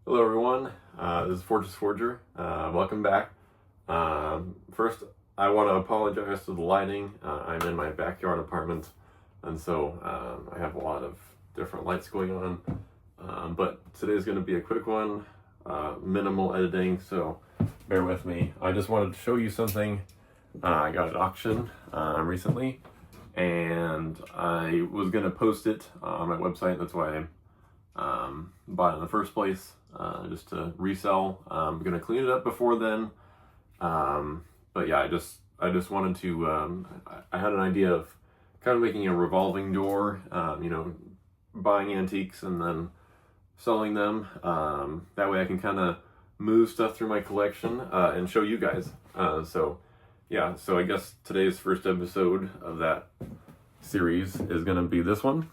Hello everyone, this is Fortress Forger. Welcome back. First, I want to apologize to the lighting. I'm in my backyard apartment, and so I have a lot of different lights going on. But today's going to be a quick one, minimal editing, so bear with me. I just wanted to show you something I got at auction recently, and I was going to post it on my website. That's why I bought it in the first place, just to resell. I'm gonna clean it up before then, but yeah, I just wanted to. I had an idea of kind of making a revolving door. Buying antiques and then selling them. That way, I can kind of move stuff through my collection and show you guys. So I guess today's first episode of that series is gonna be this one.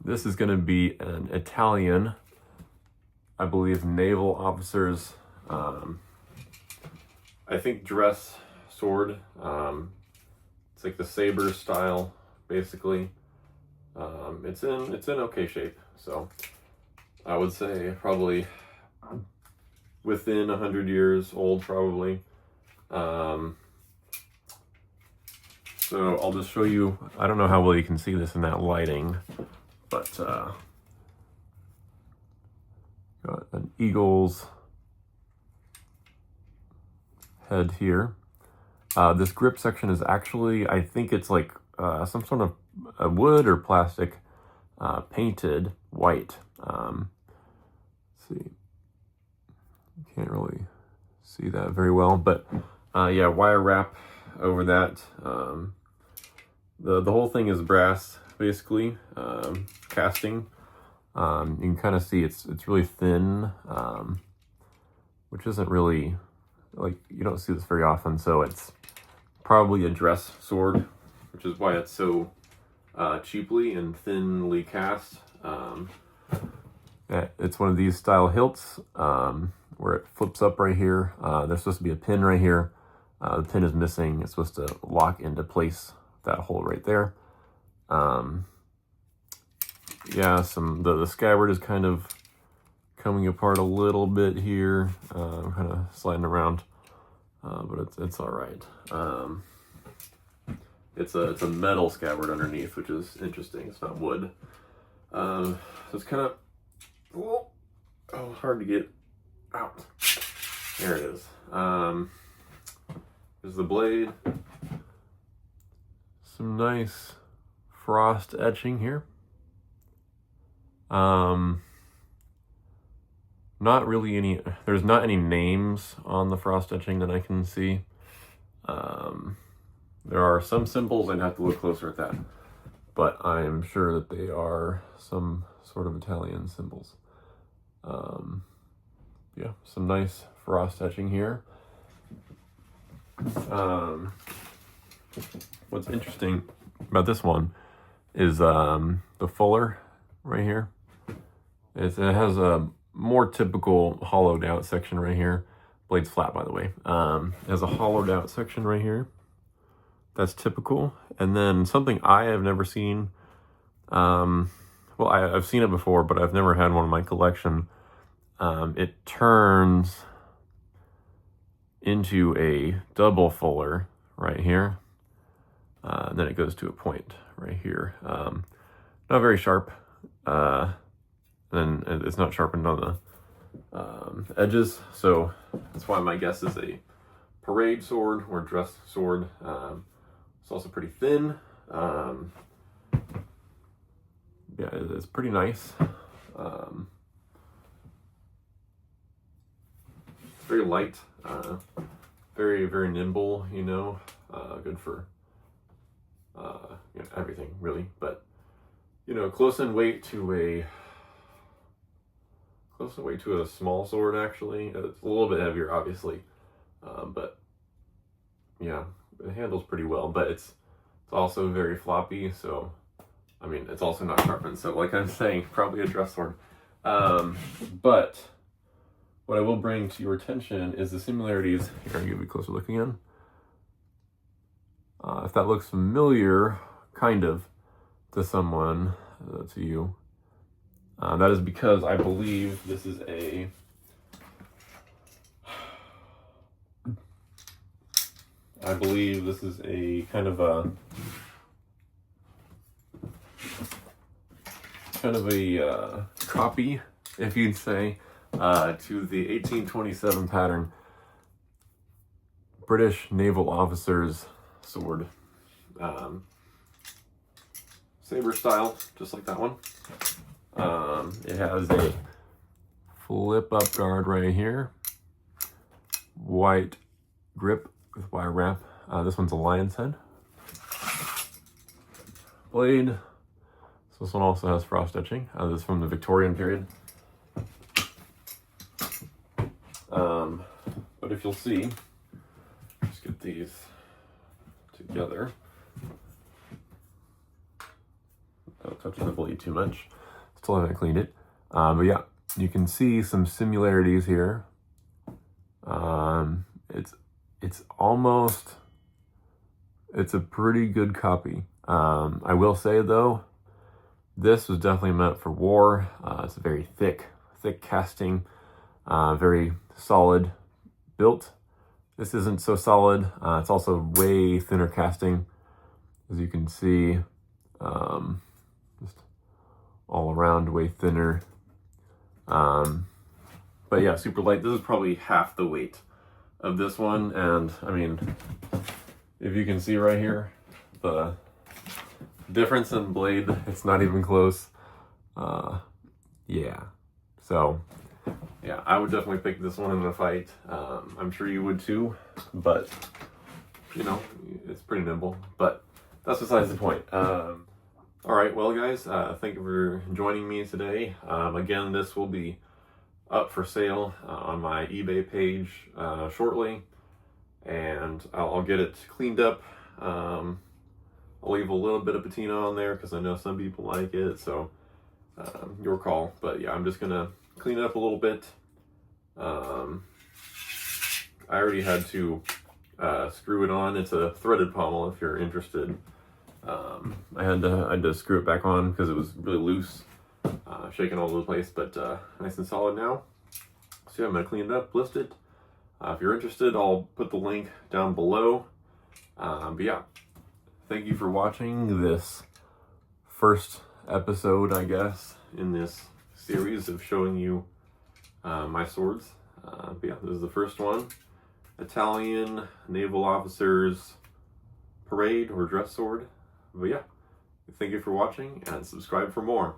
This is going to be an Italian, I believe, naval officer's, I think, dress sword. It's like the saber style, basically. It's in okay shape, so I would say probably within 100 years old, probably. So I'll just show you. I don't know how well you can see this in that lighting, but got an eagle's head here. This grip section is actually, I think it's like some sort of a wood or plastic painted white. Let's see, you can't really see that very well, but yeah, wire wrap over that. The whole thing is brass, basically, casting. You can kind of see it's really thin, which isn't really, like, you don't see this very often, so it's probably a dress sword, which is why it's so cheaply and thinly cast. It's one of these style hilts, where it flips up right here. There's supposed to be a pin right here. The pin is missing. It's supposed to lock into place that hole right there. Yeah, the scabbard is kind of coming apart a little bit here. Kind of sliding around, but it's all right. It's a metal scabbard underneath, which is interesting. It's not wood. So it's kind of hard to get out. There it is. There's the blade. Some nice frost etching here. Not really any, there's not any names on the frost etching that I can see. There are some symbols. I'd have to look closer at that, but I'm sure that they are some sort of Italian symbols. Yeah, some nice frost etching here. What's interesting about this one is the fuller right here. It has a more typical hollowed out section right here. Blade's flat, by the way. It has a hollowed out section right here. That's typical. And then something I have never seen. Well, I've seen it before, but I've never had one in my collection. It turns into a double fuller right here. And then it goes to a point right here. Not very sharp. And it's not sharpened on the edges. So that's why my guess is a parade sword or dress sword. It's also pretty thin. Yeah, it's pretty nice. Very light. Very, very nimble, good for everything, really. But close in weight to a small sword. Actually, it's a little bit heavier, obviously, but yeah, it handles pretty well. But it's also very floppy. So I mean, it's also not sharpened. So like I'm saying, probably a dress sword. But what I will bring to your attention is the similarities. Here, I'll give you a closer look again. If that looks familiar, kind of, to someone, to you, That is because I believe this is a kind of a copy, if you'd say, to the 1827 pattern British naval officer's sword. Saber style, just like that one. It has a flip up guard right here, white grip with wire wrap. This one's a lion's head. Blade. So this one also has frost etching. This is from the Victorian period. But if you'll see, just get these together. Don't touch the blade too much. Still haven't cleaned it. But yeah, you can see some similarities here. It's a pretty good copy. I will say though, this was definitely meant for war. It's a very thick casting, very solid built. This isn't so solid. It's also way thinner casting, as you can see. Just all around way thinner. But yeah, super light. This is probably half the weight of this one, and I mean, if you can see right here, the difference in blade, it's not even close. Yeah, so yeah, I would definitely pick this one in a fight. I'm sure you would too, but you know, it's pretty nimble, but that's besides the point. All right, well guys, thank you for joining me today. Again, this will be up for sale on my eBay page shortly, and I'll get it cleaned up. I'll leave a little bit of patina on there because I know some people like it, so your call. But yeah, I'm just gonna clean it up a little bit. I already had to screw it on. It's a threaded pommel if you're interested. I had to screw it back on because it was really loose, shaking all over the place, but nice and solid now. So yeah, I'm gonna clean it up, list it. If you're interested, I'll put the link down below. But yeah, thank you for watching this first episode, I guess, in this series of showing you my swords. But yeah, this is the first one. Italian Naval Officers Parade or Dress Sword. But yeah, thank you for watching and subscribe for more.